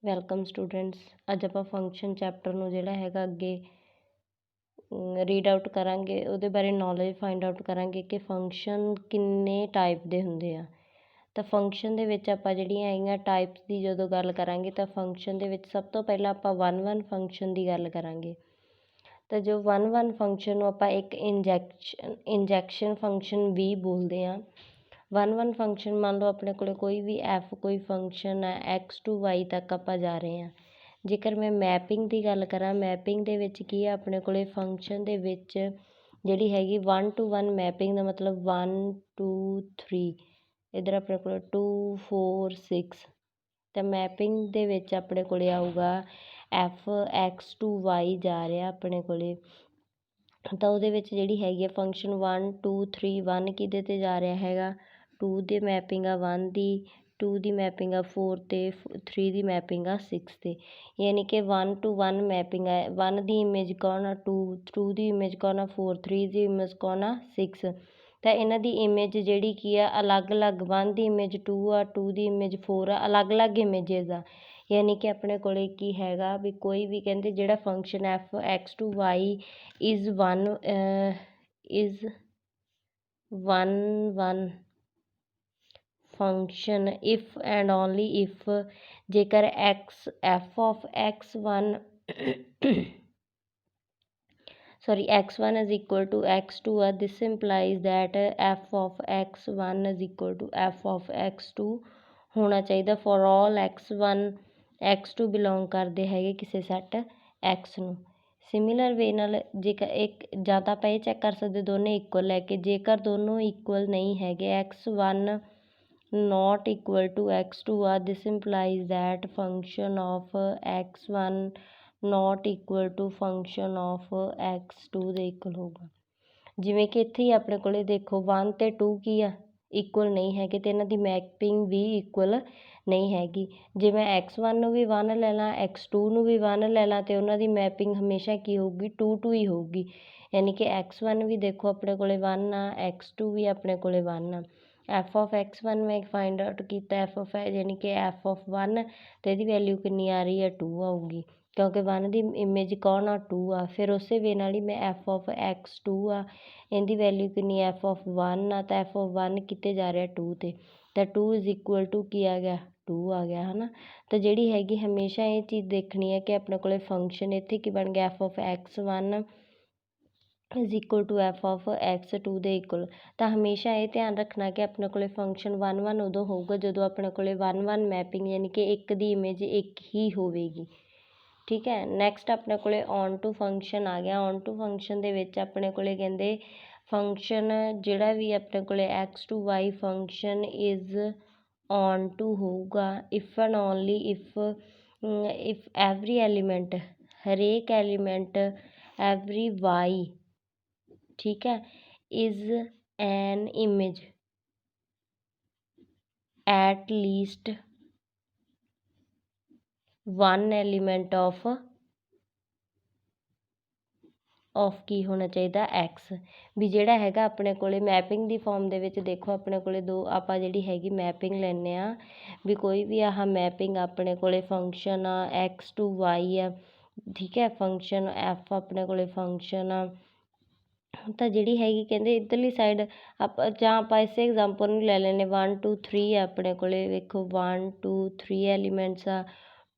Welcome students. ਅੱਜ ਆਪਾਂ function chapter ਨੂੰ ਜਿਹੜਾ ਹੈਗਾ ਅੱਗੇ ਰੀਡ ਆਊਟ ਕਰਾਂਗੇ। ਉਹਦੇ ਬਾਰੇ ਨੌਲੇਜ ਫਾਈਂਡ ਆਊਟ ਕਰਾਂਗੇ ਕਿ ਫੰਕਸ਼ਨ ਕਿੰਨੇ ਟਾਈਪ ਦੇ ਹੁੰਦੇ ਆ। ਤਾਂ ਫੰਕਸ਼ਨ ਦੇ ਵਿੱਚ ਆਪਾਂ ਜਿਹੜੀਆਂ ਹੈਗੀਆਂ ਟਾਈਪਸ ਦੀ ਜਦੋਂ ਗੱਲ ਕਰਾਂਗੇ ਤਾਂ ਫੰਕਸ਼ਨ ਦੇ ਵਿੱਚ ਸਭ ਤੋਂ ਪਹਿਲਾਂ ਆਪਾਂ 1 ਫੰਕਸ਼ਨ ਦੀ ਗੱਲ ਕਰਾਂਗੇ। ਤਾਂ ਜੋ 1 ਫੰਕਸ਼ਨ ਨੂੰ ਆਪਾਂ ਇੱਕ ਇੰਜੈਕਸ਼ਨ ਫੰਕਸ਼ਨ ਵੀ ਬੋਲਦੇ ਹਾਂ। 1 ਫੰਕਸ਼ਨ ਮੰਨ ਲਓ ਆਪਣੇ ਕੋਲ ਕੋਈ ਵੀ ਕੋਈ ਫੰਕਸ਼ਨ ਹੈ x to y ਤੱਕ ਆਪਾਂ ਜਾ ਰਹੇ ਹਾਂ। ਜੇਕਰ ਮੈਂ ਮੈਪਿੰਗ ਦੀ ਗੱਲ ਕਰਾਂ, ਮੈਪਿੰਗ ਦੇ ਵਿੱਚ ਕੀ ਹੈ ਆਪਣੇ ਕੋਲ ਫੰਕਸ਼ਨ ਦੇ ਵਿੱਚ ਜਿਹੜੀ ਹੈਗੀ 1 to 1 ਮੈਪਿੰਗ ਦਾ ਮਤਲਬ 1 2 3 ਇੱਧਰ ਆਪਣੇ ਕੋਲ 2 4 6 ਤਾਂ ਮੈਪਿੰਗ ਦੇ ਵਿੱਚ ਆਪਣੇ ਕੋਲ ਆਊਗਾ f x to y ਜਾ ਰਿਹਾ ਆਪਣੇ ਕੋਲ। ਤਾਂ ਉਹਦੇ ਵਿੱਚ ਜਿਹੜੀ ਹੈਗੀ ਆ ਫੰਕਸ਼ਨ 1 2 3 1 ਕਿਹਦੇ 'ਤੇ ਜਾ ਰਿਹਾ ਹੈਗਾ 2 ਦੀ ਮੈਪਿੰਗ ਆ 1 ਦੀ, 2 ਦੀ ਮੈਪਿੰਗ ਆ 4 'ਤੇ, 3 ਦੀ ਮੈਪਿੰਗ ਆ 6 'ਤੇ। ਯਾਨੀ ਕਿ 1 to 1 ਮੈਪਿੰਗ ਹੈ। 1 ਦੀ ਇਮੇਜ ਕੌਣ ਆ 2 ਦੀ ਇਮੇਜ ਕੌਣ ਆ 4, 3 ਦੀ ਇਮੇਜ ਕੌਣ ਆ 6। ਤਾਂ ਇਹਨਾਂ ਦੀ ਇਮੇਜ ਜਿਹੜੀ ਕੀ ਆ ਅਲੱਗ-ਅਲੱਗ 1 ਦੀ ਇਮੇਜ 2 ਆ, 2 ਦੀ ਇਮੇਜ 4 ਆ, ਅਲੱਗ-ਅਲੱਗ ਇਮੇਜਿਸ ਆ। ਯਾਨੀ ਕਿ ਆਪਣੇ ਕੋਲ ਕੀ ਹੈਗਾ ਵੀ ਕੋਈ ਵੀ ਕਹਿੰਦੇ ਜਿਹੜਾ function F X to Y is 1 function if and only if ਜੇਕਰ F of x1 x1 is equal to x2 ਆ। this implies that f of x1 is equal to f of x2 ਹੋਣਾ ਚਾਹੀਦਾ for all x1 x2 belong ਕਰਦੇ ਹੈਗੇ ਕਿਸੇ set x ਨੂੰ। Similar ਵੇ ਨਾਲ ਜੇਕਰ ਇੱਕ ਜਾਂ ਤਾਂ ਆਪਾਂ ਇਹ ਚੈੱਕ ਕਰ ਸਕਦੇ ਦੋਨੇ ਇਕੁਅਲ ਲੈ ਕੇ, ਜੇਕਰ ਦੋਨੋਂ ਇਕੁਅਲ ਨਹੀਂ ਹੈਗੇ x1 not equal to x2 ਆ। this implies that function of x1 not equal to function of x2 ਦੇ ਇਕੁਅਲ ਹੋਊਗਾ। ਜਿਵੇਂ ਕਿ ਇੱਥੇ ਹੀ ਆਪਣੇ ਕੋਲ ਦੇਖੋ 1 ਅਤੇ 2 ਕੀ ਆ ਇਕੁਅਲ ਨਹੀਂ ਹੈਗੇ ਅਤੇ ਇਹਨਾਂ ਦੀ ਮੈਪਿੰਗ ਵੀ ਇਕੁਅਲ ਨਹੀਂ ਹੈਗੀ। ਜੇ ਮੈਂ x1 ਨੂੰ ਵੀ 1 ਲੈ ਲਾਂ, x2 ਨੂੰ ਵੀ 1 ਲੈ ਲਾਂ ਅਤੇ ਉਹਨਾਂ ਦੀ ਮੈਪਿੰਗ ਹਮੇਸ਼ਾ ਕੀ ਹੋਊਗੀ 2 2 ਹੀ ਹੋਊਗੀ। ਯਾਨੀ ਕਿ x1 ਵੀ ਦੇਖੋ ਆਪਣੇ ਕੋਲ 1 ਆ, x2 ਵੀ ਆਪਣੇ ਕੋਲ 1 ਆ। ਐਫ ਆਫ x1 ਮੈਂ ਫਾਈਂਡ ਆਊਟ ਕੀਤਾ ਐਫ ਆਫ ਯਾਨੀ ਕਿ ਐਫ ਆਫ 1 ਅਤੇ ਇਹਦੀ ਵੈਲਿਊ ਕਿੰਨੀ ਆ ਰਹੀ ਹੈ 2 ਆਊਗੀ ਕਿਉਂਕਿ 1 ਦੀ ਇਮੇਜ ਕੌਣ ਆ 2 ਆ। ਫਿਰ ਉਸੇ ਵੇ ਨਾਲ ਹੀ ਮੈਂ ਐਫ ਆਫ x2 ਆ, ਇਹਦੀ ਵੈਲਿਊ ਕਿੰਨੀ ਐਫ ਆਫ 1 ਆ ਤਾਂ ਐਫ ਆਫ 1 ਕਿਤੇ ਜਾ ਰਿਹਾ 2 'ਤੇ ਤਾਂ 2 ਇਜ਼ ਇਕੁਅਲ ਟੂ ਕੀ ਆ ਗਿਆ 2 ਆ ਗਿਆ ਹੈ ਨਾ। ਤਾਂ ਜਿਹੜੀ ਹੈਗੀ ਹਮੇਸ਼ਾ ਇਹ ਚੀਜ਼ ਦੇਖਣੀ ਹੈ ਕਿ ਆਪਣੇ ਕੋਲ ਫੰਕਸ਼ਨ ਇੱਥੇ ਕੀ ਬਣ ਗਿਆ F of x1 is equal to F of x2 ਦੇ ਇਕੁਅਲ। ਤਾਂ ਹਮੇਸ਼ਾ ਇਹ ਧਿਆਨ ਰੱਖਣਾ ਕਿ ਆਪਣੇ ਕੋਲ ਫੰਕਸ਼ਨ 1 ਉਦੋਂ ਹੋਊਗਾ ਜਦੋਂ ਆਪਣੇ ਕੋਲ 1 ਮੈਪਿੰਗ ਯਾਨੀ ਕਿ ਇੱਕ ਦੀ ਇਮੇਜ ਇੱਕ ਹੀ ਹੋਵੇਗੀ। ਠੀਕ ਹੈ। ਨੈਕਸਟ ਆਪਣੇ ਕੋਲ ਔਨ ਟੂ ਫੰਕਸ਼ਨ ਆ ਗਿਆ। ਔਨ ਟੂ ਫੰਕਸ਼ਨ ਦੇ ਵਿੱਚ ਆਪਣੇ ਕੋਲ ਕਹਿੰਦੇ ਫੰਕਸ਼ਨ ਜਿਹੜਾ ਵੀ ਆਪਣੇ ਕੋਲ X to Y function is onto ਹੋਊਗਾ if and only if every element ਹਰੇਕ ਐਲੀਮੈਂਟ ਐਵਰੀ ਵਾਈ ਠੀਕ ਹੈ is an image at least 1 element of ਕੀ ਹੋਣਾ ਚਾਹੀਦਾ x ਵੀ ਜਿਹੜਾ ਹੈਗਾ ਆਪਣੇ ਕੋਲ ਮੈਪਿੰਗ ਦੀ ਫੋਰਮ ਦੇ ਵਿੱਚ ਦੇਖੋ ਆਪਣੇ ਕੋਲ ਦੋ ਆਪਾਂ ਜਿਹੜੀ ਹੈਗੀ ਮੈਪਿੰਗ ਲੈਂਦੇ ਹਾਂ ਵੀ ਕੋਈ ਵੀ ਆਹ ਮੈਪਿੰਗ ਆਪਣੇ ਕੋਲ ਫੰਕਸ਼ਨ ਆ x to y ਆ। ਠੀਕ ਹੈ। ਫੰਕਸ਼ਨ f ਆਪਣੇ ਕੋਲ ਫੰਕਸ਼ਨ ਆ ਤਾਂ ਜਿਹੜੀ ਹੈਗੀ ਕਹਿੰਦੇ ਇੱਧਰਲੀ ਸਾਈਡ ਆਪਾਂ ਇਸੇ ਐਗਜ਼ਾਮਪਲ ਨੂੰ ਲੈ ਲੈਂਦੇ 1 2 3 ਆ ਆਪਣੇ ਕੋਲ ਵੇਖੋ 1 2 3 ਐਲੀਮੈਂਟਸ ਆ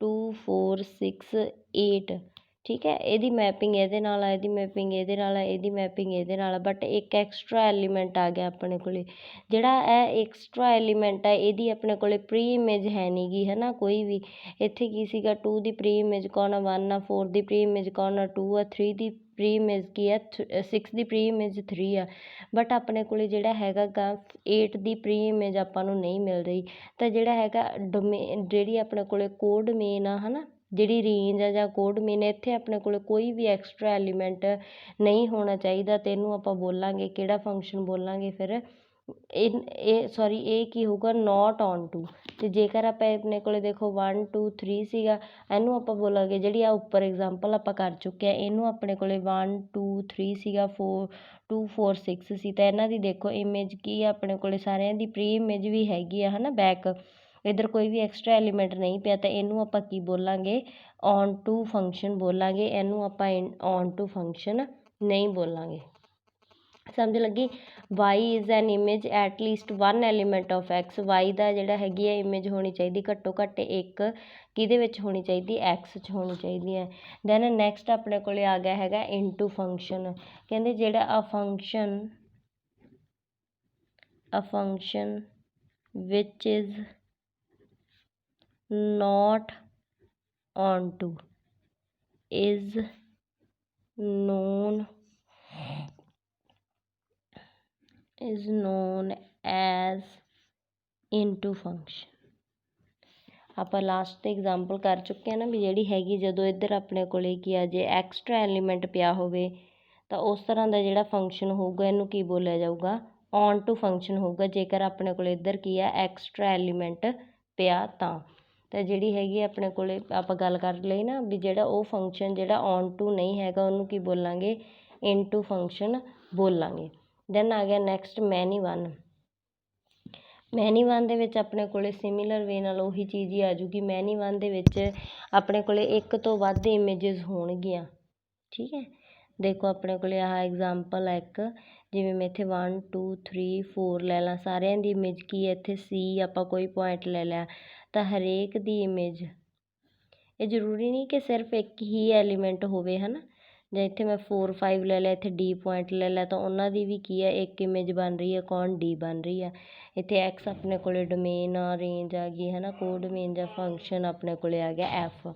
2 4 6 8 ਠੀਕ ਹੈ। ਇਹਦੀ ਮੈਪਿੰਗ ਇਹਦੇ ਨਾਲ ਆ, ਇਹਦੀ ਮੈਪਿੰਗ ਇਹਦੇ ਨਾਲ ਆ, ਇਹਦੀ ਮੈਪਿੰਗ ਇਹਦੇ ਨਾਲ ਆ ਬਟ ਇੱਕ ਐਕਸਟਰਾ ਐਲੀਮੈਂਟ ਆ ਗਿਆ ਆਪਣੇ ਕੋਲ ਜਿਹੜਾ ਇਹ ਐਕਸਟਰਾ ਐਲੀਮੈਂਟ ਆ ਇਹਦੀ ਆਪਣੇ ਕੋਲ ਪ੍ਰੀ ਇਮੇਜ ਹੈ ਨਹੀਂ ਗੀ ਹੈ ਨਾ ਕੋਈ ਵੀ। ਇੱਥੇ ਕੀ ਸੀਗਾ 2 ਦੀ ਪ੍ਰੀ ਇਮੇਜ ਕੌਣ ਆ 1 ਆ, 4 ਦੀ ਪ੍ਰੀ ਇਮੇਜ ਕੌਣ ਆ 2 ਆ, 3 ਦੀ ਪ੍ਰੀ ਇਮੇਜ ਕੀ ਆ 6 ਦੀ ਪ੍ਰੀ ਇਮੇਜ 3 ਆ ਬਟ ਆਪਣੇ ਕੋਲ ਜਿਹੜਾ ਹੈਗਾ ਗਾ 8 ਦੀ ਪ੍ਰੀ ਇਮੇਜ ਆਪਾਂ ਨੂੰ ਨਹੀਂ ਮਿਲ ਰਹੀ। ਤਾਂ ਜਿਹੜਾ ਹੈਗਾ ਜਿਹੜੀ ਆਪਣੇ ਕੋਲ ਕੋਡ ਮੇਨ ਆ ਹੈ ਨਾ ਜਿਹੜੀ ਰੇਂਜ ਆ ਜਾਂ ਕੋਡ ਮੇਨ ਇੱਥੇ ਆਪਣੇ ਕੋਲ ਕੋਈ ਵੀ ਐਕਸਟਰਾ ਐਲੀਮੈਂਟ ਨਹੀਂ ਹੋਣਾ ਚਾਹੀਦਾ ਅਤੇ ਇਹਨੂੰ ਆਪਾਂ ਬੋਲਾਂਗੇ ਕਿਹੜਾ ਫੰਕਸ਼ਨ ਬੋਲਾਂਗੇ ਫਿਰ ਇਹ ਕੀ ਹੋਊਗਾ ਨੋਟ ਔਨ ਟੂ। ਅਤੇ ਜੇਕਰ ਆਪਾਂ ਆਪਣੇ ਕੋਲ ਦੇਖੋ 1 2 3 ਸੀਗਾ ਇਹਨੂੰ ਆਪਾਂ ਬੋਲਾਂਗੇ ਜਿਹੜੀ ਆ ਉੱਪਰ ਐਗਜ਼ਾਮਪਲ ਆਪਾਂ ਕਰ ਚੁੱਕੇ ਹਾਂ ਇਹਨੂੰ ਆਪਣੇ ਕੋਲ 1 2 3 ਸੀਗਾ 2 4 6 ਸੀ ਤਾਂ ਇਹਨਾਂ ਦੀ ਦੇਖੋ ਇਮੇਜ ਕੀ ਆ ਆਪਣੇ ਕੋਲ ਸਾਰਿਆਂ ਦੀ ਪ੍ਰੀ ਇਮੇਜ ਵੀ ਹੈਗੀ ਆ ਹੈ ਨਾ ਬੈਕ ਇੱਧਰ ਕੋਈ ਵੀ ਐਕਸਟਰਾ ਐਲੀਮੈਂਟ ਨਹੀਂ ਪਿਆ ਤਾਂ ਇਹਨੂੰ ਆਪਾਂ ਕੀ ਬੋਲਾਂਗੇ, ਔਨ ਟੂ ਫੰਕਸ਼ਨ ਬੋਲਾਂਗੇ। ਇਹਨੂੰ ਆਪਾਂ ਔਨ ਟੂ ਫੰਕਸ਼ਨ ਨਹੀਂ ਬੋਲਾਂਗੇ। ਸਮਝ ਲੱਗੀ। Y is an image at least one element of X. Y ਦਾ ਜਿਹੜਾ ਹੈਗੀ ਹੈ ਇਮੇਜ ਹੋਣੀ ਚਾਹੀਦੀ ਘੱਟੋ ਘੱਟ ਇੱਕ, ਕਿਹਦੇ ਵਿੱਚ ਹੋਣੀ ਚਾਹੀਦੀ, ਐਕਸ 'ਚ ਹੋਣੀ ਚਾਹੀਦੀ ਹੈ। ਦੈਨ ਨੈਕਸਟ ਆਪਣੇ ਕੋਲ ਆ ਗਿਆ ਹੈਗਾ ਇਨਟੂ ਫੰਕਸ਼ਨ। ਕਹਿੰਦੇ ਜਿਹੜਾ ਆ function which is not onto is known as into function। ਆਪਾਂ ਲਾਸਟ ਤੇ ਐਗਜ਼ਾਮਪਲ ਕਰ ਚੁੱਕੇ ਹਾਂ ਨਾ ਵੀ ਜਿਹੜੀ ਹੈਗੀ ਜਦੋਂ ਇੱਧਰ ਆਪਣੇ ਕੋਲੇ ਕੀ ਆ ਜੇ ਐਕਸਟਰਾ ਐਲੀਮੈਂਟ ਪਿਆ ਹੋਵੇ ਤਾਂ ਉਸ ਤਰ੍ਹਾਂ ਦਾ ਜਿਹੜਾ ਫੰਕਸ਼ਨ ਹੋਊਗਾ ਇਹਨੂੰ ਕੀ ਬੋਲਿਆ ਜਾਊਗਾ, ਔਨ ਟੂ ਫੰਕਸ਼ਨ ਹੋਊਗਾ। ਜੇਕਰ ਆਪਣੇ ਕੋਲ ਇੱਧਰ ਕੀ ਆ ਐਕਸਟਰਾ ਐਲੀਮੈਂਟ ਪਿਆ ਤਾਂ ਜਿਹੜੀ ਹੈਗੀ ਆਪਣੇ ਕੋਲੇ ਆਪਾਂ ਗੱਲ ਕਰ ਲਈ ਨਾ ਵੀ ਜਿਹੜਾ ਉਹ ਫੰਕਸ਼ਨ ਜਿਹੜਾ ਔਨ ਟੂ ਨਹੀਂ ਹੈਗਾ ਉਹਨੂੰ ਕੀ ਬੋਲਾਂਗੇ, ਇਨਟੂ ਫੰਕਸ਼ਨ ਬੋਲਾਂਗੇ। ਦੈਨ ਆ ਗਿਆ ਨੈਕਸਟ ਮੈਨੀ ਵਨ। ਮੈਨੀ ਵਨ ਦੇ ਵਿੱਚ ਆਪਣੇ ਕੋਲੇ ਸਿਮੀਲਰ ਵੇ ਨਾਲ ਉਹੀ ਚੀਜ਼ ਹੀ ਆ ਜੂਗੀ। ਮੈਨੀ ਵਨ ਦੇ ਵਿੱਚ ਆਪਣੇ ਕੋਲੇ ਇੱਕ ਤੋਂ ਵੱਧ ਇਮੇਜਿਸ ਹੋਣਗੀਆਂ, ਠੀਕ ਹੈ। ਦੇਖੋ ਆਪਣੇ ਕੋਲੇ ਆਹ ਐਗਜ਼ਾਮਪਲ ਹੈ ਇੱਕ, ਜਿਵੇਂ ਮੈਂ ਇੱਥੇ 1 2 3 4 ਲੈ ਲਾਂ, ਸਾਰਿਆਂ ਦੀ ਇਮੇਜ ਕੀ ਹੈ ਇੱਥੇ ਸੀ, ਆਪਾਂ ਕੋਈ ਪੁਆਇੰਟ ਲੈ ਲਿਆ ਤਾਂ ਹਰੇਕ ਦੀ ਇਮੇਜ, ਇਹ ਜ਼ਰੂਰੀ ਨਹੀਂ ਕਿ ਸਿਰਫ ਇੱਕ ਹੀ ਐਲੀਮੈਂਟ ਹੋਵੇ ਹੈ ਨਾ। ਜਾਂ ਇੱਥੇ ਮੈਂ 4 5 ਲੈ ਲਿਆ, ਇੱਥੇ ਡੀ ਪੁਆਇੰਟ ਲੈ ਲਿਆ ਤਾਂ ਉਹਨਾਂ ਦੀ ਵੀ ਕੀ ਹੈ ਇੱਕ ਇਮੇਜ ਬਣ ਰਹੀ ਹੈ, ਕੌਣ, ਡੀ ਬਣ ਰਹੀ ਹੈ। ਇੱਥੇ ਐਕਸ ਆਪਣੇ ਕੋਲੇ ਡੋਮੇਨ ਆ, ਰੇਂਜ ਆ ਗਈ ਹੈ ਨਾ, ਕੋਡੋਮੇਨ ਜਾਂ ਫੰਕਸ਼ਨ ਆਪਣੇ ਕੋਲੇ ਆ ਗਿਆ ਐਫ।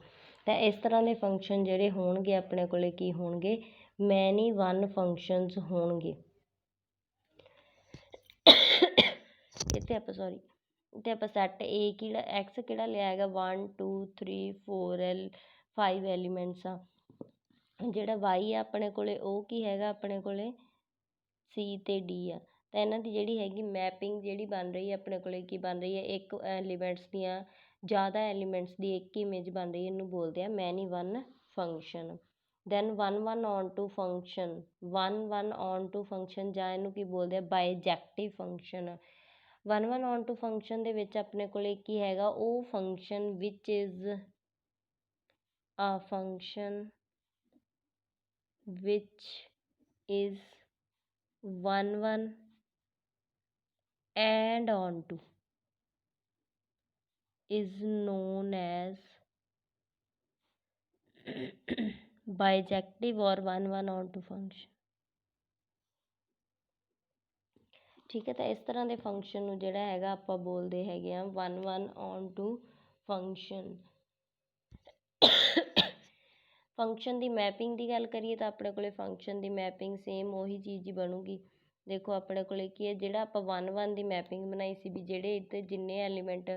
ਤਾਂ ਇਸ ਤਰ੍ਹਾਂ ਦੇ ਫੰਕਸ਼ਨ ਜਿਹੜੇ ਹੋਣਗੇ ਆਪਣੇ ਕੋਲੇ ਕੀ ਹੋਣਗੇ, ਮੈਨੀ ਵਨ ਫੰਕਸ਼ਨਸ ਹੋਣਗੇ। ਇੱਥੇ ਆਪਾਂ ਸੈੱਟ ਏ ਕਿਹੜਾ ਐਕਸ ਕਿਹੜਾ ਲਿਆ ਹੈਗਾ 1 2 3 4 5 ਐਲੀਮੈਂਟਸ ਆ। ਜਿਹੜਾ ਵਾਈ ਆ ਆਪਣੇ ਕੋਲੇ ਉਹ ਕੀ ਹੈਗਾ ਆਪਣੇ ਕੋਲੇ ਸੀ ਅਤੇ ਡੀ ਆ। ਤਾਂ ਇਹਨਾਂ ਦੀ ਜਿਹੜੀ ਹੈਗੀ ਮੈਪਿੰਗ ਜਿਹੜੀ ਬਣ ਰਹੀ ਹੈ ਆਪਣੇ ਕੋਲੇ ਕੀ ਬਣ ਰਹੀ ਹੈ, ਇੱਕ ਐਲੀਮੈਂਟਸ ਦੀਆਂ ਜ਼ਿਆਦਾ ਐਲੀਮੈਂਟਸ ਦੀ ਇੱਕ ਇਮੇਜ ਬਣ ਰਹੀ ਹੈ, ਇਹਨੂੰ ਬੋਲਦੇ ਆ many one function. Then 1 1 onto function, 1 1 onto function ਜਾਂ ਇਹਨੂੰ ਕੀ ਬੋਲਦੇ ਆ bijective function. 1 1 onto function ਦੇ ਵਿੱਚ ਆਪਣੇ ਕੋਲੇ ਕੀ ਹੈਗਾ, ਉਹ function which is a function which is 1 1 and onto is known as bijective or 1 1 onto function। ਠੀਕ ਹੈ। ਤਾਂ ਇਸ ਤਰ੍ਹਾਂ ਦੇ ਫੰਕਸ਼ਨ ਨੂੰ ਜਿਹੜਾ ਹੈਗਾ ਆਪਾਂ ਬੋਲਦੇ ਹੈਗੇ ਆ 1 1 onto function। ਫੰਕਸ਼ਨ ਦੀ ਮੈਪਿੰਗ ਦੀ ਗੱਲ ਕਰੀਏ ਤਾਂ ਆਪਣੇ ਕੋਲੇ ਫੰਕਸ਼ਨ ਦੀ ਮੈਪਿੰਗ ਸੇਮ ਉਹੀ ਚੀਜ਼ ਹੀ ਬਣੂਗੀ। ਦੇਖੋ ਆਪਣੇ ਕੋਲੇ ਕੀ ਹੈ, ਜਿਹੜਾ ਆਪਾਂ 1 1 ਦੀ ਮੈਪਿੰਗ ਬਣਾਈ ਸੀ ਵੀ ਜਿਹੜੇ ਇੱਥੇ ਜਿੰਨੇ ਐਲੀਮੈਂਟ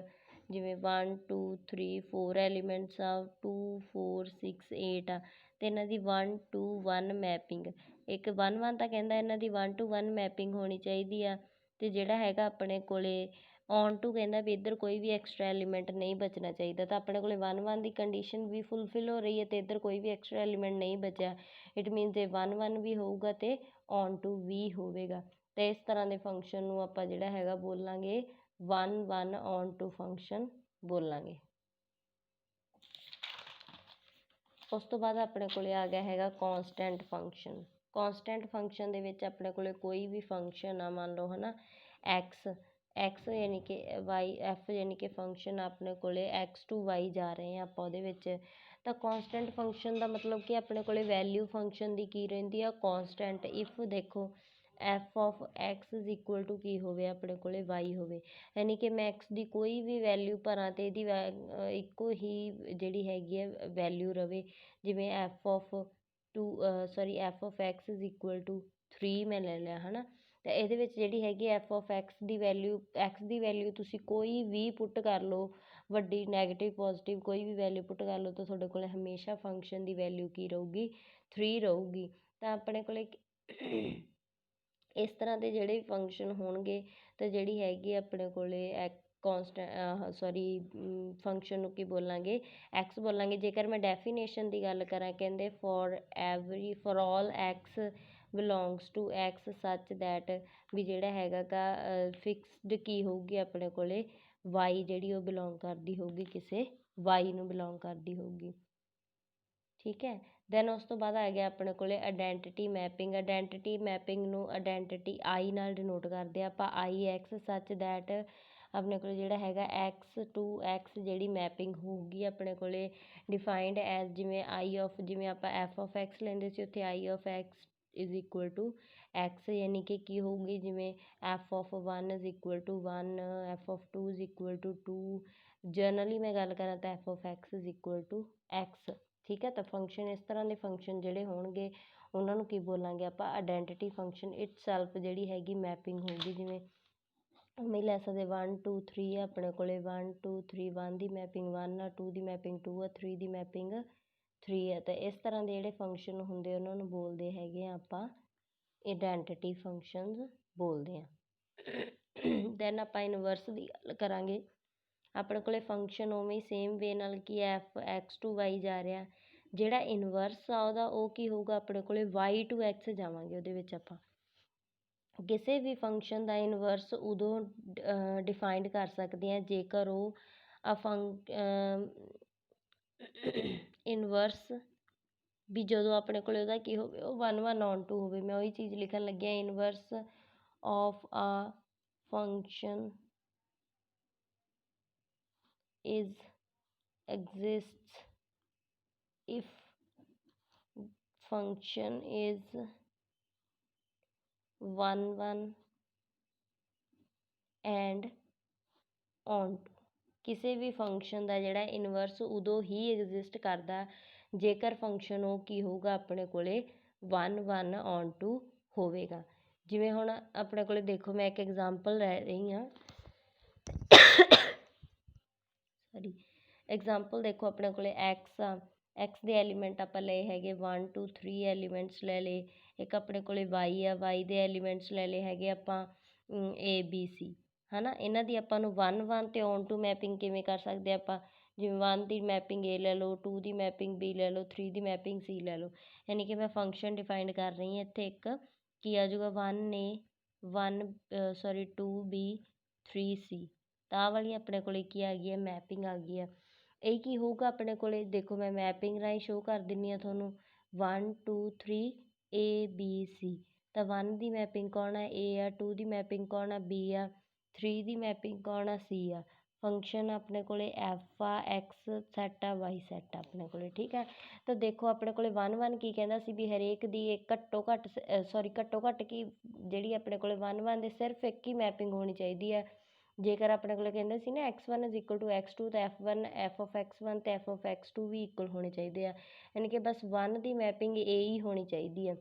ਜਿਵੇਂ 1 2 3 4 ਐਲੀਮੈਂਟਸ ਆ 2 4 6 8 ਆ ਅਤੇ ਇਹਨਾਂ ਦੀ 1 2 1 ਮੈਪਿੰਗ, ਇੱਕ 1 1 ਤਾਂ ਕਹਿੰਦਾ ਇਹਨਾਂ ਦੀ 1 to 1 ਮੈਪਿੰਗ ਹੋਣੀ ਚਾਹੀਦੀ ਆ। ਅਤੇ ਜਿਹੜਾ ਹੈਗਾ ਆਪਣੇ ਕੋਲੇ ਔਨ ਟੂ ਕਹਿੰਦਾ ਵੀ ਇੱਧਰ ਕੋਈ ਵੀ ਐਕਸਟਰਾ ਐਲੀਮੈਂਟ ਨਹੀਂ ਬਚਣਾ ਚਾਹੀਦਾ। ਤਾਂ ਆਪਣੇ ਕੋਲੇ 1 1 ਦੀ ਕੰਡੀਸ਼ਨ ਵੀ ਫੁੱਲਫਿਲ ਹੋ ਰਹੀ ਹੈ ਅਤੇ ਇੱਧਰ ਕੋਈ ਵੀ ਐਕਸਟਰਾ ਐਲੀਮੈਂਟ ਨਹੀਂ ਬਚਿਆ। ਇਟ ਮੀਨਸ ਇਹ 1 1 ਵੀ ਹੋਊਗਾ ਅਤੇ ਔਨ ਟੂ ਵੀ ਹੋਵੇਗਾ। ਅਤੇ ਇਸ ਤਰ੍ਹਾਂ ਦੇ ਫੰਕਸ਼ਨ ਨੂੰ ਆਪਾਂ ਜਿਹੜਾ ਹੈਗਾ ਬੋਲਾਂਗੇ 1 1 ਔਨ ਟੂ ਫੰਕਸ਼ਨ ਬੋਲਾਂਗੇ। ਉਸ ਤੋਂ ਬਾਅਦ ਆਪਣੇ ਕੋਲੇ ਆ ਗਿਆ ਹੈਗਾ ਕੌਂਸਟੈਂਟ ਫੰਕਸ਼ਨ। ਕੌਂਸਟੈਂਟ ਫੰਕਸ਼ਨ ਦੇ ਵਿੱਚ ਆਪਣੇ ਕੋਲੇ ਕੋਈ ਵੀ ਫੰਕਸ਼ਨ ਆ, ਮੰਨ ਲਓ ਹੈ ਨਾ ਐਕਸ ਯਾਨੀ ਕਿ ਵਾਈ ਐਫ ਯਾਨੀ ਕਿ ਫੰਕਸ਼ਨ ਆਪਣੇ ਕੋਲੇ ਐਕਸ ਟੂ ਵਾਈ ਜਾ ਰਹੇ ਹਾਂ ਆਪਾਂ ਉਹਦੇ ਵਿੱਚ। ਤਾਂ ਕੌਂਸਟੈਂਟ ਫੰਕਸ਼ਨ ਦਾ ਮਤਲਬ ਕਿ ਆਪਣੇ ਕੋਲੇ ਵੈਲਿਊ ਫੰਕਸ਼ਨ ਦੀ ਕੀ ਰਹਿੰਦੀ ਆ, ਕੌਂਸਟੈਂਟ। ਇਫ ਦੇਖੋ F of X is equal to ਕੀ ਹੋਵੇ ਆਪਣੇ ਕੋਲੇ ਵਾਈ ਹੋਵੇ, ਯਾਨੀ ਕਿ ਮੈਂ ਐਕਸ ਦੀ ਕੋਈ ਵੀ ਵੈਲਿਊ ਭਰਾਂ ਅਤੇ ਇਹਦੀ ਇੱਕੋ ਹੀ ਜਿਹੜੀ ਹੈਗੀ ਹੈ ਵੈਲਿਊ ਰਵੇ। ਜਿਵੇਂ F of X is equal to 3 ਮੈਂ ਲੈ ਲਿਆ ਹੈ ਨਾ। ਤਾਂ ਇਹਦੇ ਵਿੱਚ ਜਿਹੜੀ ਹੈਗੀ F of X the value ਤੁਸੀਂ ਕੋਈ ਵੀ ਪੁੱਟ ਕਰ ਲਓ, ਵੱਡੀ ਨੈਗੇਟਿਵ ਪੋਜ਼ੀਟਿਵ ਕੋਈ ਵੀ ਵੈਲਿਊ ਪੁੱਟ ਕਰ ਲਓ ਤਾਂ ਤੁਹਾਡੇ ਕੋਲ ਹਮੇਸ਼ਾ ਫੰਕਸ਼ਨ ਦੀ ਵੈਲਿਊ ਕੀ ਰਹੂਗੀ, 3 ਰਹੂਗੀ। ਤਾਂ ਆਪਣੇ ਕੋਲ ਇਸ ਤਰ੍ਹਾਂ ਦੇ ਜਿਹੜੇ ਫੰਕਸ਼ਨ ਹੋਣਗੇ ਤਾਂ ਜਿਹੜੀ ਹੈਗੀ ਆਪਣੇ ਕੋਲੇ ਫੰਕਸ਼ਨ ਨੂੰ ਕੀ ਬੋਲਾਂਗੇ, ਐਕਸ ਬੋਲਾਂਗੇ। ਜੇਕਰ ਮੈਂ ਡੈਫੀਨੇਸ਼ਨ ਦੀ ਗੱਲ ਕਰਾਂ ਕਹਿੰਦੇ for all X belongs to X such that ਵੀ ਜਿਹੜਾ ਹੈਗਾ ਗਾ ਫਿਕਸਡ ਕੀ ਹੋਊਗੀ ਆਪਣੇ ਕੋਲੇ ਵਾਈ ਜਿਹੜੀ ਉਹ ਬਿਲੋਂਗ ਕਰਦੀ ਹੋਊਗੀ ਕਿਸੇ ਵਾਈ ਨੂੰ ਬਿਲੋਂਗ ਕਰਦੀ ਹੋਊਗੀ। ਠੀਕ ਹੈ। ਦੈਨ ਉਸ ਤੋਂ ਬਾਅਦ ਆ ਗਿਆ ਆਪਣੇ ਕੋਲੇ ਆਇਡੈਂਟੀਟੀ ਮੈਪਿੰਗ। ਆਇਡੈਂਟੀਟੀ ਮੈਪਿੰਗ ਨੂੰ ਆਇਡੈਂਟੀਟੀ ਆਈ ਨਾਲ ਡਿਨੋਟ ਕਰਦੇ ਆ ਆਪਾਂ, ਆਈ ਐਕਸ ਸੱਚ ਦੈਟ ਆਪਣੇ ਕੋਲ ਜਿਹੜਾ ਹੈਗਾ ਐਕਸ ਟੂ ਐਕਸ ਜਿਹੜੀ ਮੈਪਿੰਗ ਹੋਊਗੀ ਆਪਣੇ ਕੋਲੇ ਡਿਫਾਈਨਡ ਐਜ਼, ਜਿਵੇਂ ਆਈ ਆਫ, ਜਿਵੇਂ ਆਪਾਂ ਐਫ ਆਫ ਐਕਸ ਲੈਂਦੇ ਸੀ ਉੱਥੇ I of X is equal to X, ਯਾਨੀ ਕਿ ਕੀ ਹੋਊਗੀ, ਜਿਵੇਂ F of 1 is equal to 1, F of 2 is equal to 2, generally ਮੈਂ ਗੱਲ ਕਰਾਂ ਤਾਂ F of X is equal to X. ਠੀਕ ਹੈ। ਤਾਂ ਫੰਕਸ਼ਨ ਇਸ ਤਰ੍ਹਾਂ ਦੇ ਫੰਕਸ਼ਨ ਜਿਹੜੇ ਹੋਣਗੇ ਉਹਨਾਂ ਨੂੰ ਕੀ ਬੋਲਾਂਗੇ ਆਪਾਂ, ਆਇਡੈਂਟੀਟੀ ਫੰਕਸ਼ਨ ਇਟਸੈਲਫ ਜਿਹੜੀ ਹੈਗੀ ਮੈਪਿੰਗ ਹੋਊਗੀ। ਜਿਵੇਂ ਉਵੇਂ ਲੈ ਸਕਦੇ 1 2 3 ਆ ਆਪਣੇ ਕੋਲੇ, 1 2 3, 1 ਦੀ ਮੈਪਿੰਗ 1 ਆ, 2 ਦੀ ਮੈਪਿੰਗ 2 ਆ, 3 ਦੀ ਮੈਪਿੰਗ 3 ਆ। ਤਾਂ ਇਸ ਤਰ੍ਹਾਂ ਦੇ ਜਿਹੜੇ ਫੰਕਸ਼ਨ ਹੁੰਦੇ ਉਹਨਾਂ ਨੂੰ ਬੋਲਦੇ ਹੈਗੇ ਆ ਆਪਾਂ ਆਇਡੈਂਟੀਟੀ ਫੰਕਸ਼ਨਸ ਬੋਲਦੇ ਹਾਂ। ਦੈਨ ਆਪਾਂ ਇਨਵਰਸ ਦੀ ਗੱਲ ਕਰਾਂਗੇ। ਆਪਣੇ ਕੋਲੇ ਫੰਕਸ਼ਨ ਉਵੇਂ ਹੀ ਸੇਮ ਵੇ ਨਾਲ ਕੀ ਐਫ ਐਕਸ ਟੂ ਵਾਈ ਜਾ ਰਿਹਾ, ਜਿਹੜਾ ਇਨਵਰਸ ਆ ਉਹਦਾ ਉਹ ਕੀ ਹੋਊਗਾ ਆਪਣੇ ਕੋਲੇ ਵਾਈ ਟੂ ਐਕਸ ਜਾਵਾਂਗੇ। ਉਹਦੇ ਵਿੱਚ ਆਪਾਂ ਕਿਸੇ ਵੀ ਫੰਕਸ਼ਨ ਦਾ ਇਨਵਰਸ ਉਦੋਂ ਡਿਫਾਈਨਡ ਕਰ ਸਕਦੇ ਹਾਂ ਜੇਕਰ ਉਹ ਇਨਵਰਸ ਵੀ ਜਦੋਂ ਆਪਣੇ ਕੋਲ ਉਹਦਾ ਕੀ ਹੋਵੇ ਉਹ 1 1 ਔਨ ਟੂ ਹੋਵੇ। ਮੈਂ ਉਹੀ ਚੀਜ਼ ਲਿਖਣ ਲੱਗੀ ਹਾਂ, ਇਨਵਰਸ ਆਫ ਆ function is exists if function is 1 1 and on to। ਕਿਸੇ ਵੀ ਫੰਕਸ਼ਨ ਦਾ ਜਿਹੜਾ ਇਨਵਰਸ ਉਦੋਂ ਹੀ ਐਗਜ਼ਿਸਟ ਕਰਦਾ ਜੇਕਰ ਫੰਕਸ਼ਨ ਉਹ ਕੀ ਹੋਊਗਾ ਆਪਣੇ ਕੋਲੇ 1 1 ਔਨ ਟੂ ਹੋਵੇਗਾ। ਜਿਵੇਂ ਹੁਣ ਆਪਣੇ ਕੋਲੇ ਦੇਖੋ ਮੈਂ ਇੱਕ ਐਗਜ਼ਾਮਪਲ ਲੈ ਰਹੀ ਹਾਂ, ਸੌਰੀ ਐਗਜ਼ਾਮਪਲ ਦੇਖੋ ਆਪਣੇ ਕੋਲੇ ਐਕਸ ਆ, ਐਕਸ ਦੇ ਐਲੀਮੈਂਟ ਆਪਾਂ ਲਏ ਹੈਗੇ 1 2 3 ਐਲੀਮੈਂਟਸ ਲੈ ਲਏ। ਇੱਕ ਆਪਣੇ ਕੋਲੇ ਵਾਈ ਆ, ਵਾਈ ਦੇ ਐਲੀਮੈਂਟਸ ਲੈ ਲਏ ਹੈਗੇ ਆਪਾਂ ਏ ਬੀ ਸੀ, ਹੈ ਨਾ। ਇਹਨਾਂ ਦੀ ਆਪਾਂ ਨੂੰ 1 1 ਅਤੇ ਔਨ ਟੂ ਮੈਪਿੰਗ ਕਿਵੇਂ ਕਰ ਸਕਦੇ ਆਪਾਂ, ਜਿਵੇਂ 1 ਦੀ ਮੈਪਿੰਗ ਏ ਲੈ ਲਓ, 2 ਦੀ ਮੈਪਿੰਗ ਬੀ ਲੈ ਲਓ, 3 ਦੀ ਮੈਪਿੰਗ ਸੀ ਲੈ ਲਓ। ਯਾਨੀ ਕਿ ਮੈਂ ਫੰਕਸ਼ਨ ਡਿਫਾਈਨ ਕਰ ਰਹੀ ਹਾਂ ਇੱਥੇ, ਇੱਕ ਕੀ ਆ ਜਾਊਗਾ 1 ਏ 2 ਬੀ 3 ਸੀ। ਤਾਂ ਆਹ ਵਾਲੀ ਆਪਣੇ ਕੋਲੇ ਕੀ ਆ ਗਈ ਹੈ, ਮੈਪਿੰਗ ਆ ਗਈ ਹੈ। ਇਹ ਕੀ ਹੋਊਗਾ ਆਪਣੇ ਕੋਲੇ, ਦੇਖੋ ਮੈਂ ਮੈਪਿੰਗ ਰਾਹੀਂ ਸ਼ੋਅ ਕਰ ਦਿੰਦੀ ਹਾਂ ਤੁਹਾਨੂੰ 1 2 3 ਏ ਬੀ ਸੀ। ਤਾਂ 1 ਦੀ ਮੈਪਿੰਗ ਕੌਣ ਆ, ਏ ਆ, 2 ਦੀ ਮੈਪਿੰਗ ਕੌਣ ਆ, ਬੀ ਆ, 3 ਦੀ ਮੈਪਿੰਗ ਕੌਣ ਆ, ਸੀ ਆ। ਫੰਕਸ਼ਨ ਆਪਣੇ ਕੋਲੇ ਐਫ ਆ, ਐਕਸ ਸੈੱਟ ਆ, ਵਾਈ ਸੈੱਟ ਆ ਆਪਣੇ ਕੋਲੇ। ਠੀਕ ਹੈ। ਤਾਂ ਦੇਖੋ ਆਪਣੇ ਕੋਲੇ 1 1 ਕੀ ਕਹਿੰਦਾ ਸੀ ਵੀ ਹਰੇਕ ਦੀ ਇੱਕ ਘੱਟੋ ਘੱਟ ਕੀ ਜਿਹੜੀ ਆਪਣੇ ਕੋਲੇ 1 1 ਦੇ ਸਿਰਫ ਇੱਕ ਹੀ ਮੈਪਿੰਗ ਹੋਣੀ ਚਾਹੀਦੀ ਹੈ। ਜੇਕਰ ਆਪਣੇ ਕੋਲ ਕਹਿੰਦੇ ਸੀ ਨਾ x1 is equal to x2 ਤਾਂ f1 ਐਫ ਆਫ x1 ਅਤੇ F of x2 we equal ਹੋਣੇ ਚਾਹੀਦੇ ਆ। ਯਾਨੀ ਕਿ ਬਸ 1 ਦੀ ਮੈਪਿੰਗ ਇਹ ਹੀ ਹੋਣੀ ਚਾਹੀਦੀ ਹੈ,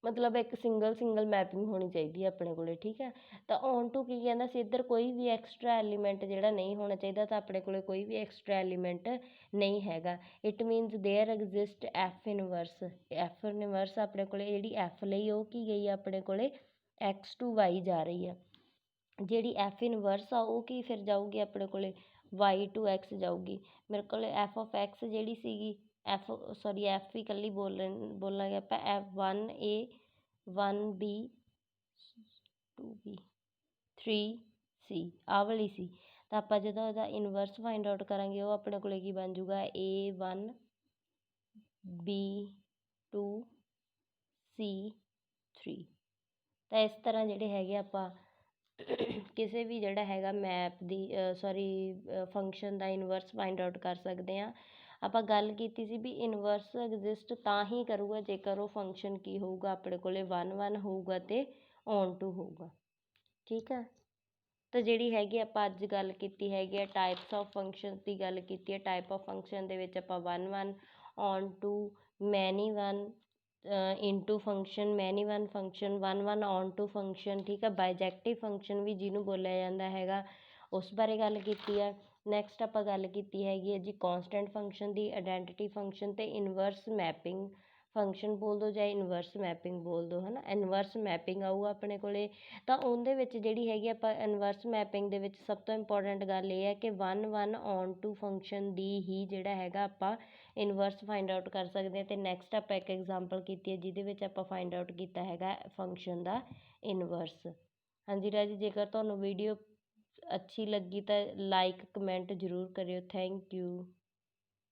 ਮਤਲਬ ਇੱਕ ਸਿੰਗਲ ਮੈਪਿੰਗ ਹੋਣੀ ਚਾਹੀਦੀ ਹੈ ਆਪਣੇ ਕੋਲੇ। ਠੀਕ ਹੈ। ਤਾਂ ਔਨ ਟੂ ਕੀ ਕਹਿੰਦਾ ਸੀ, ਇੱਧਰ ਕੋਈ ਵੀ ਐਕਸਟਰਾ ਐਲੀਮੈਂਟ ਜਿਹੜਾ ਨਹੀਂ ਹੋਣਾ ਚਾਹੀਦਾ, ਤਾਂ ਆਪਣੇ ਕੋਲੇ ਕੋਈ ਵੀ ਐਕਸਟਰਾ ਐਲੀਮੈਂਟ ਨਹੀਂ ਹੈਗਾ। It means there exist F inverse. F inverse ਆਪਣੇ ਕੋਲੇ ਜਿਹੜੀ ਐਫ ਲਈ ਉਹ ਕੀ ਗਈ ਆ ਆਪਣੇ ਕੋਲੇ ਐਕਸ ਟੂ ਵਾਈ ਜਾ ਰਹੀ ਆ। ਜਿਹੜੀ ਐਫ ਇਨਵਰਸ ਆ ਉਹ ਕੀ ਫਿਰ ਜਾਊਗੀ ਆਪਣੇ ਕੋਲੇ ਵਾਈ ਟੂ ਐਕਸ ਜਾਊਗੀ। ਮੇਰੇ ਕੋਲ ਐਫ ਆਫ ਐਕਸ ਜਿਹੜੀ ਸੀਗੀ ਐਫ ਹੀ ਇਕੱਲੀ ਬੋਲਾਂਗੇ ਆਪਾਂ, ਐਫ 1 ਏ 1 ਬੀ 2 ਬੀ 3 ਸੀ ਆਹ ਵਾਲੀ ਸੀ। ਤਾਂ ਆਪਾਂ ਜਦੋਂ ਉਹਦਾ ਇਨਵਰਸ ਫਾਈਂਡ ਆਊਟ ਕਰਾਂਗੇ ਉਹ ਆਪਣੇ ਕੋਲੇ ਕੀ ਬਣ ਜੂਗਾ ਏ 1 ਬੀ 2 ਸੀ 3। ਤਾਂ ਇਸ ਤਰ੍ਹਾਂ ਜਿਹੜੇ ਹੈਗੇ ਆਪਾਂ ਕਿਸੇ ਵੀ ਜਿਹੜਾ ਹੈਗਾ ਮੈਪ ਦੀ ਫੰਕਸ਼ਨ ਦਾ ਇਨਵਰਸ ਫਾਈਂਡ ਆਊਟ ਕਰ ਸਕਦੇ ਹਾਂ। ਆਪਾਂ ਗੱਲ ਕੀਤੀ ਸੀ ਵੀ ਇਨਵਰਸ ਐਗਜ਼ਿਸਟ ਤਾਂ ਹੀ ਕਰੂਗਾ ਜੇਕਰ ਉਹ ਫੰਕਸ਼ਨ ਕੀ ਹੋਊਗਾ ਆਪਣੇ ਕੋਲੇ 1 1 ਹੋਊਗਾ ਅਤੇ ਔਨ ਟੂ ਹੋਊਗਾ। ਠੀਕ ਹੈ। ਤਾਂ ਜਿਹੜੀ ਹੈਗੀ ਆਪਾਂ ਅੱਜ ਗੱਲ ਕੀਤੀ ਹੈਗੀ ਆ ਟਾਈਪਸ ਆਫ ਫੰਕਸ਼ਨ ਦੀ ਗੱਲ ਕੀਤੀ ਹੈ। ਟਾਈਪ ਆਫ ਫੰਕਸ਼ਨ ਦੇ ਵਿੱਚ ਆਪਾਂ 1 1 ਔਨ ਟੂ ਮੈਨੀ 1 ਇਨਟੂ ਫੰਕਸ਼ਨ, ਮੈਨੀ 1 ਫੰਕਸ਼ਨ, 1 1 ਔਨ ਟੂ ਫੰਕਸ਼ਨ। ਠੀਕ ਹੈ। ਬਾਈਜੈਕਟਿਵ ਫੰਕਸ਼ਨ ਵੀ ਜਿਹਨੂੰ ਬੋਲਿਆ ਜਾਂਦਾ ਹੈਗਾ ਉਸ ਬਾਰੇ ਗੱਲ ਕੀਤੀ ਆ। ਨੈਕਸਟ ਆਪਾਂ ਗੱਲ ਕੀਤੀ ਹੈਗੀ ਹੈ ਜੀ ਕਾਂਸਟੈਂਟ ਫੰਕਸ਼ਨ ਦੀ, ਆਇਡੈਂਟੀਟੀ ਫੰਕਸ਼ਨ ਅਤੇ ਇਨਵਰਸ ਮੈਪਿੰਗ ਫੰਕਸ਼ਨ ਬੋਲ ਦਿਓ ਜਾਂ ਇਨਵਰਸ ਮੈਪਿੰਗ ਬੋਲ ਦਿਓ, ਹੈ ਨਾ। ਇਨਵਰਸ ਮੈਪਿੰਗ ਆਊਗਾ ਆਪਣੇ ਕੋਲੇ। ਤਾਂ ਉਹਦੇ ਵਿੱਚ ਜਿਹੜੀ ਹੈਗੀ ਆਪਾਂ ਇਨਵਰਸ ਮੈਪਿੰਗ ਦੇ ਵਿੱਚ ਸਭ ਤੋਂ ਇੰਪੋਰਟੈਂਟ ਗੱਲ ਇਹ ਹੈ ਕਿ 1 1 ਔਨ ਟੂ ਫੰਕਸ਼ਨ ਦੀ ਹੀ ਜਿਹੜਾ ਹੈਗਾ ਆਪਾਂ ਇਨਵਰਸ ਫਾਈਂਡ ਆਊਟ ਕਰ ਸਕਦੇ ਹਾਂ। ਅਤੇ ਨੈਕਸਟ ਆਪਾਂ ਇੱਕ ਐਗਜ਼ਾਮਪਲ ਕੀਤੀ ਹੈ ਜਿਹਦੇ ਵਿੱਚ ਆਪਾਂ ਫਾਈਂਡ ਆਊਟ ਕੀਤਾ ਹੈਗਾ ਫੰਕਸ਼ਨ ਦਾ ਇਨਵਰਸ। ਹਾਂਜੀ ਰਾਜੀ, ਜੇਕਰ ਤੁਹਾਨੂੰ ਵੀਡੀਓ अच्छी लगी तो लाइक कमेंट जरूर करियो। Thank you.